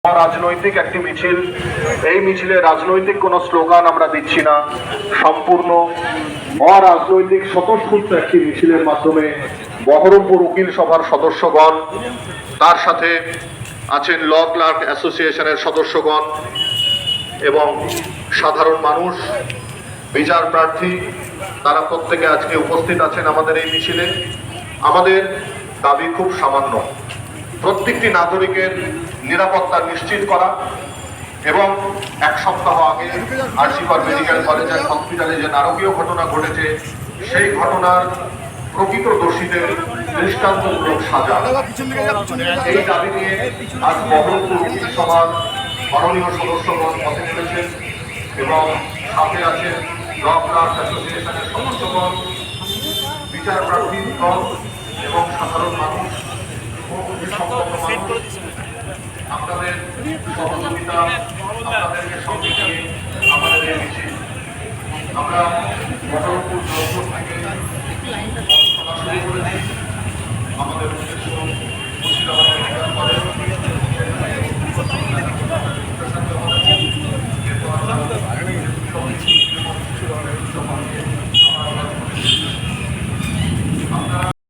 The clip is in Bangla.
রাজনৈতিক একটি মিছিল। এই মিছিলে রাজনৈতিক কোনো স্লোগান আমরা দিচ্ছি না, সম্পূর্ণ অরাজনৈতিক স্বতঃস্ফূর্ত একটি মিছিলের মাধ্যমে বহরমপুর উকিল সভার সদস্যগণ, তার সাথে আছেন ল ক্লার্ক অ্যাসোসিয়েশনের সদস্যগণ এবং সাধারণ মানুষ, বিচার প্রার্থী, তারা প্রত্যেকে আজকে উপস্থিত আছেন আমাদের এই মিছিলে। আমাদের দাবি খুব সামান্য, প্রত্যেকটি নাগরিকের নিরাপত্তা নিশ্চিত করা এবং এক সপ্তাহ আগে আরজিকর মেডিকেল কলেজ অ্যান্ড হসপিটালে যে নারকীয় ঘটনা ঘটেছে সেই ঘটনার প্রকৃত দোষীদের দৃষ্টান্তমূলক সাজা, এই দাবি নিয়ে আজ বহরমপুর উকিল সভার মাননীয় সদস্যগণ পথে নেমেছেন এবং সাথে আছেন ল ক্লার্ক অ্যাসোসিয়েশনের সদস্যগণ, বিচার প্রার্থীগণ এবং সাধারণ মানুষ, আপনাদের সহযোগিতা, আপনাদেরকে সঙ্গে নিয়ে আমাদের এই মিছিল আমরা